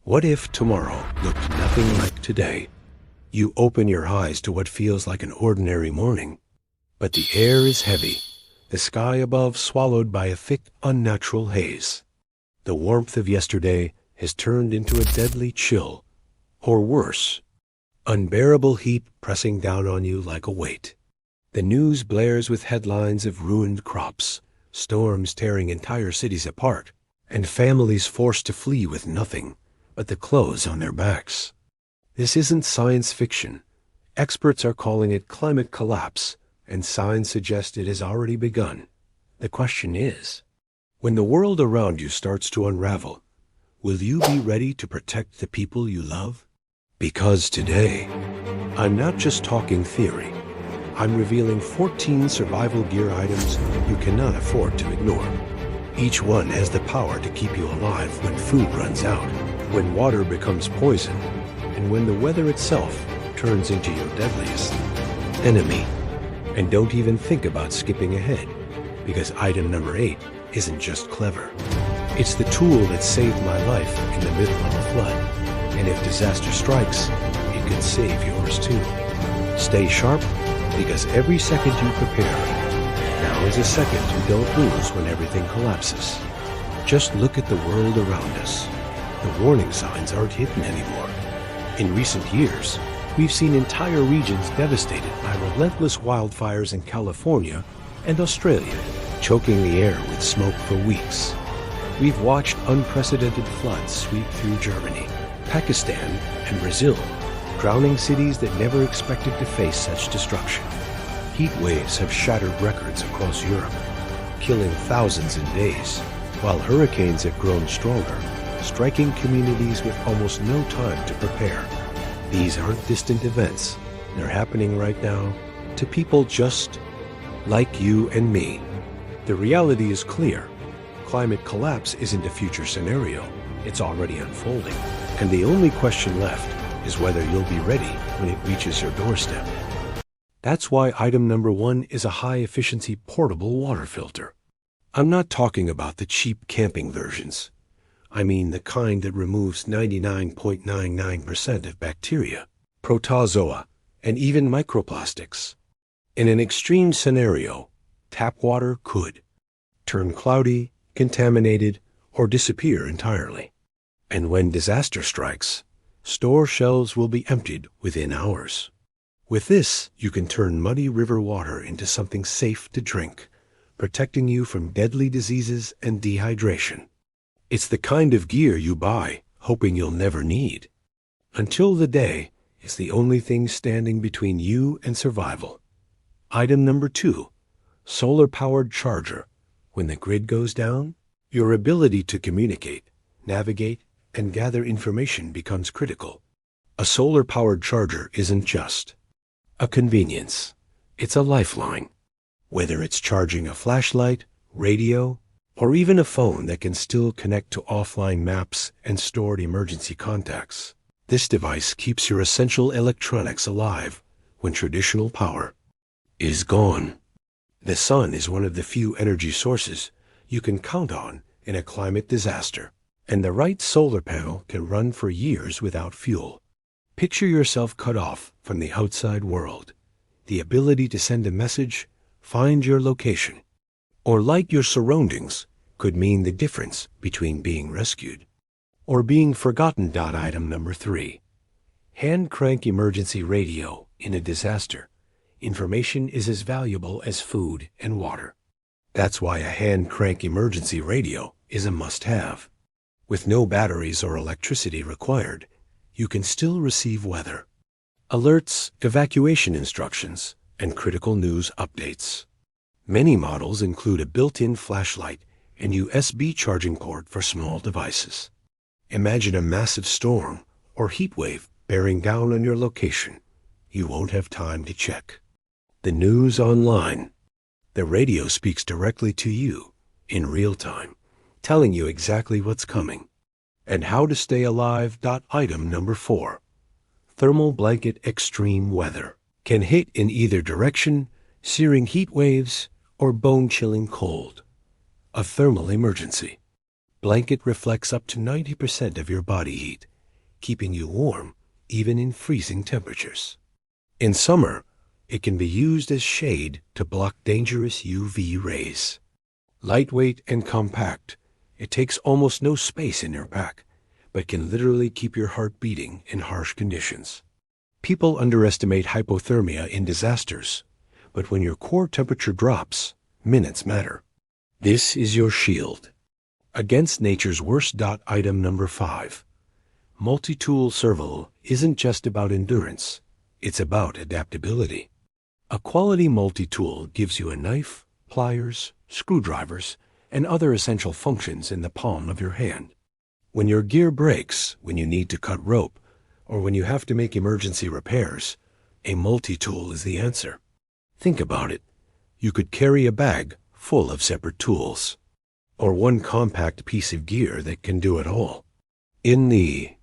What if tomorrow looked nothing like today? You open your eyes to what feels like an ordinary morning, but the air is heavy, the sky above swallowed by a thick, unnatural haze. The warmth of yesterday has turned into a deadly chill, or worse, unbearable heat pressing down on you like a weight. The news blares with headlines of ruined crops, storms tearing entire cities apart, and families forced to flee with nothing but the clothes on their backs. This isn't science fiction. Experts are calling it climate collapse, and signs suggest it has already begun. The question is, when the world around you starts to unravel, will you be ready to protect the people you love? Because today, I'm not just talking theory. I'm revealing 14 survival gear items you cannot afford to ignore. Each one has the power to keep you alive when food runs out, when water becomes poison, and when the weather itself turns into your deadliest enemy. And don't even think about skipping ahead, because item number 8 isn't just clever. It's the tool that saved my life in the middle of a flood, and if disaster strikes, it could save yours too. Stay sharp, because every second you prepare, now is a second you don't lose when everything collapses. Just look at the world around us. The warning signs aren't hidden anymore. In recent years, we've seen entire regions devastated by relentless wildfires in California and Australia, choking the air with smoke for weeks. We've watched unprecedented floods sweep through Germany, Pakistan, and Brazil, drowning cities that never expected to face such destruction. Heat waves have shattered records across Europe, killing thousands in days, while hurricanes have grown stronger, striking communities with almost no time to prepare. These aren't distant events. They're happening right now to people just like you and me. The reality is clear. Climate collapse isn't a future scenario. It's already unfolding. And the only question left is whether you'll be ready when it reaches your doorstep. That's why item number 1 is a high-efficiency portable water filter. I'm not talking about the cheap camping versions. I mean the kind that removes 99.99% of bacteria, protozoa, and even microplastics. In an extreme scenario, tap water could turn cloudy, contaminated, or disappear entirely. And when disaster strikes, store shelves will be emptied within hours. With this, you can turn muddy river water into something safe to drink, protecting you from deadly diseases and dehydration. It's the kind of gear you buy, hoping you'll never need. Until the day, it's the only thing standing between you and survival. Item number 2, solar-powered charger. When the grid goes down, your ability to communicate, navigate, and gather information becomes critical. A solar-powered charger isn't just a convenience. It's a lifeline. Whether it's charging a flashlight, radio, or even a phone that can still connect to offline maps and stored emergency contacts, this device keeps your essential electronics alive when traditional power is gone. The sun is one of the few energy sources you can count on in a climate disaster, and the right solar panel can run for years without fuel. Picture yourself cut off from the outside world. The ability to send a message, find your location, or like your surroundings could mean the difference between being rescued or being forgotten. Item number 3, hand crank emergency radio. In a disaster, information is as valuable as food and water. That's why a hand crank emergency radio is a must-have. With no batteries or electricity required, you can still receive weather, alerts, evacuation instructions, and critical news updates. Many models include a built-in flashlight and USB charging port for small devices. Imagine a massive storm or heat wave bearing down on your location. You won't have time to check the news online. The radio speaks directly to you in real time, telling you exactly what's coming and how to stay alive. Item number 4, thermal blanket. Extreme weather can hit in either direction, searing heat waves or bone-chilling cold. A thermal emergency blanket reflects up to 90% of your body heat keeping you warm even in freezing temperatures. In summer, it can be used as shade to block dangerous UV rays. Lightweight and compact, it takes almost no space in your pack, but can literally keep your heart beating in harsh conditions. People underestimate hypothermia in disasters, but when your core temperature drops, minutes matter. This is your shield. Against nature's worst. Item number 5. Multi-tool survival isn't just about endurance, it's about adaptability. A quality multi-tool gives you a knife, pliers, screwdrivers, and other essential functions in the palm of your hand. When your gear breaks, when you need to cut rope, or when you have to make emergency repairs, a multi-tool is the answer. Think about it. You could carry a bag full of separate tools, or one compact piece of gear that can do it all. In the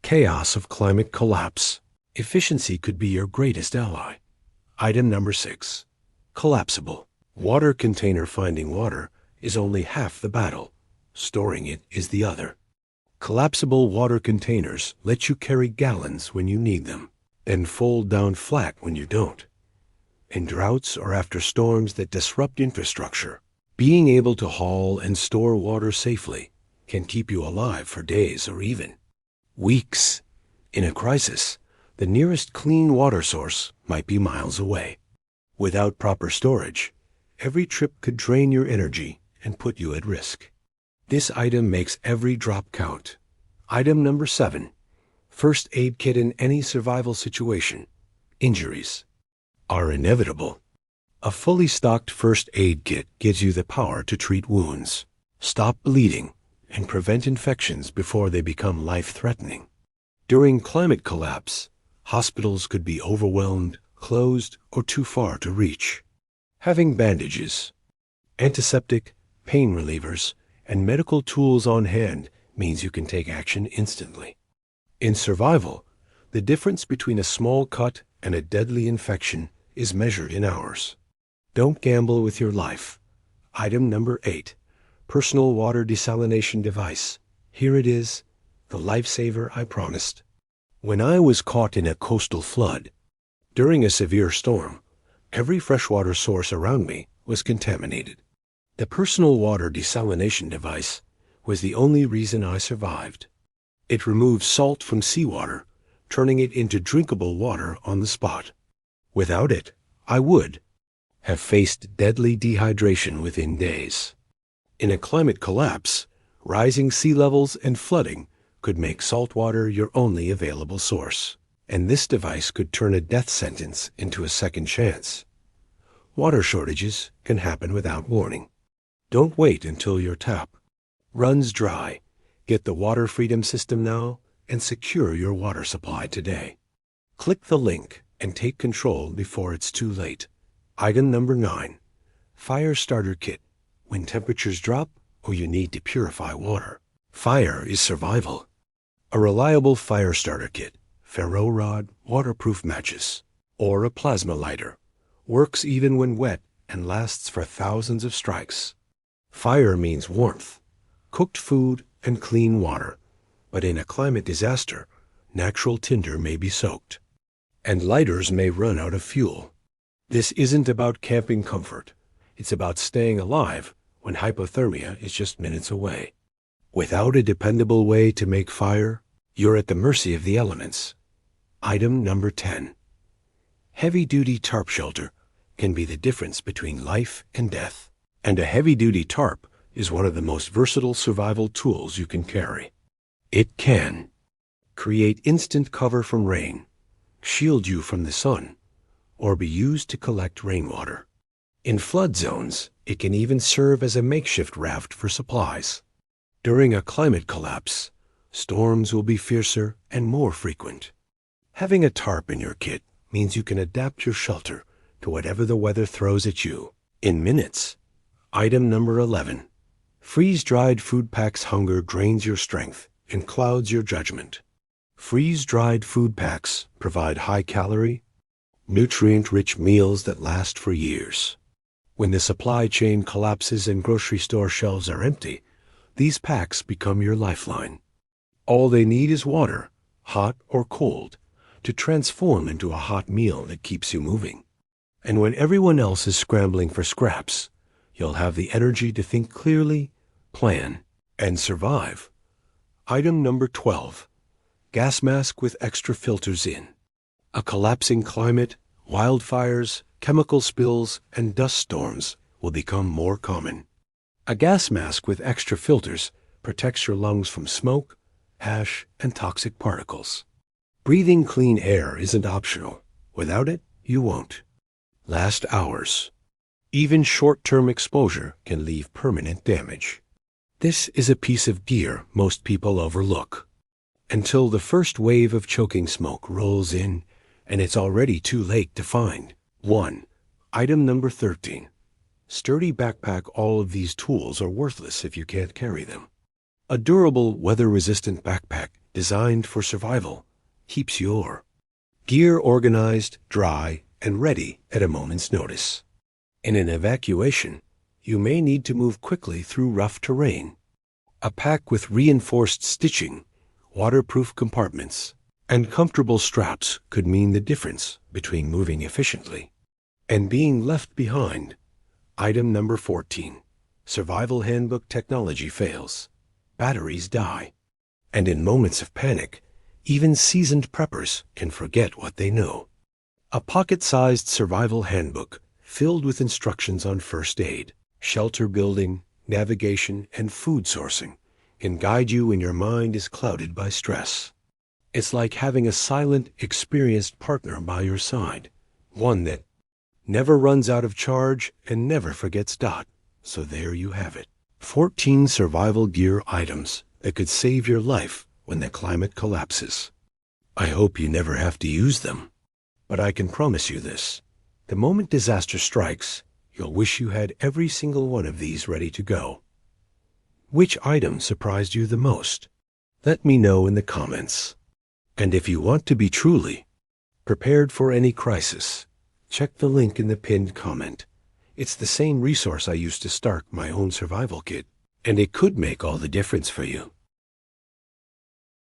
chaos of climate collapse, efficiency could be your greatest ally. Item number 6. Collapsible. Water container. Finding water is only half the battle. Storing it is the other. Collapsible water containers let you carry gallons when you need them, then fold down flat when you don't. In droughts or after storms that disrupt infrastructure, being able to haul and store water safely can keep you alive for days or even weeks. In a crisis, the nearest clean water source might be miles away. Without proper storage, every trip could drain your energy and put you at risk. This item makes every drop count. Item number 7. First aid kit. In any survival situation, injuries are inevitable. A fully stocked first aid kit gives you the power to treat wounds, stop bleeding, and prevent infections before they become life-threatening. During climate collapse, hospitals could be overwhelmed, closed, or too far to reach. Having bandages, antiseptic, pain relievers, and medical tools on hand means you can take action instantly. In survival, the difference between a small cut and a deadly infection is measured in hours. Don't gamble with your life. Item number 8. Personal water desalination device. Here it is, the lifesaver I promised. When I was caught in a coastal flood, during a severe storm, every freshwater source around me was contaminated. The personal water desalination device was the only reason I survived. It removes salt from seawater, turning it into drinkable water on the spot. Without it, I would have faced deadly dehydration within days. In a climate collapse, rising sea levels and flooding could make saltwater your only available source, and this device could turn a death sentence into a second chance. Water shortages can happen without warning. Don't wait until your tap runs dry. Get the Water Freedom System now and secure your water supply today. Click the link and take control before it's too late. Item number 9. Fire starter kit. When temperatures drop or you need to purify water, fire is survival. A reliable fire starter kit, ferro rod, waterproof matches, or a plasma lighter works even when wet and lasts for thousands of strikes. Fire means warmth, cooked food, and clean water. But in a climate disaster, natural tinder may be soaked, and lighters may run out of fuel. This isn't about camping comfort. It's about staying alive when hypothermia is just minutes away. Without a dependable way to make fire, you're at the mercy of the elements. Item number 10. Heavy-duty tarp shelter can be the difference between life and death. And a heavy-duty tarp is one of the most versatile survival tools you can carry. It can create instant cover from rain, shield you from the sun, or be used to collect rainwater. In flood zones, it can even serve as a makeshift raft for supplies. During a climate collapse, storms will be fiercer and more frequent. Having a tarp in your kit means you can adapt your shelter to whatever the weather throws at you in minutes. Item number 11. Freeze-dried food packs. Hunger drains your strength and clouds your judgment. Freeze-dried food packs provide high-calorie, nutrient-rich meals that last for years. When the supply chain collapses and grocery store shelves are empty, these packs become your lifeline. All they need is water, hot or cold, to transform into a hot meal that keeps you moving. And when everyone else is scrambling for scraps, you'll have the energy to think clearly, plan, and survive. Item number 12. Gas mask with extra filters in. A collapsing climate, wildfires, chemical spills, and dust storms will become more common. A gas mask with extra filters protects your lungs from smoke, ash, and toxic particles. Breathing clean air isn't optional. Without it, you won't last hours. Even short-term exposure can leave permanent damage. This is a piece of gear most people overlook, until the first wave of choking smoke rolls in and it's already too late to find. 1. Item number 13. Sturdy backpack. All of these tools are worthless if you can't carry them. A durable, weather-resistant backpack designed for survival keeps your gear organized, dry, and ready at a moment's notice. In an evacuation, you may need to move quickly through rough terrain. A pack with reinforced stitching, waterproof compartments, and comfortable straps could mean the difference between moving efficiently and being left behind. Item number 14. Survival handbook. Technology fails. Batteries die. And in moments of panic, even seasoned preppers can forget what they know. A pocket-sized survival handbook filled with instructions on first aid, shelter building, navigation, and food sourcing can guide you when your mind is clouded by stress. It's like having a silent, experienced partner by your side, one that never runs out of charge and never forgets dot. So there you have it. 14 survival gear items that could save your life when the climate collapses. I hope you never have to use them. But I can promise you this. The moment disaster strikes, you'll wish you had every single one of these ready to go. Which item surprised you the most? Let me know in the comments. And if you want to be truly prepared for any crisis, check the link in the pinned comment. It's the same resource I used to start my own survival kit, and it could make all the difference for you.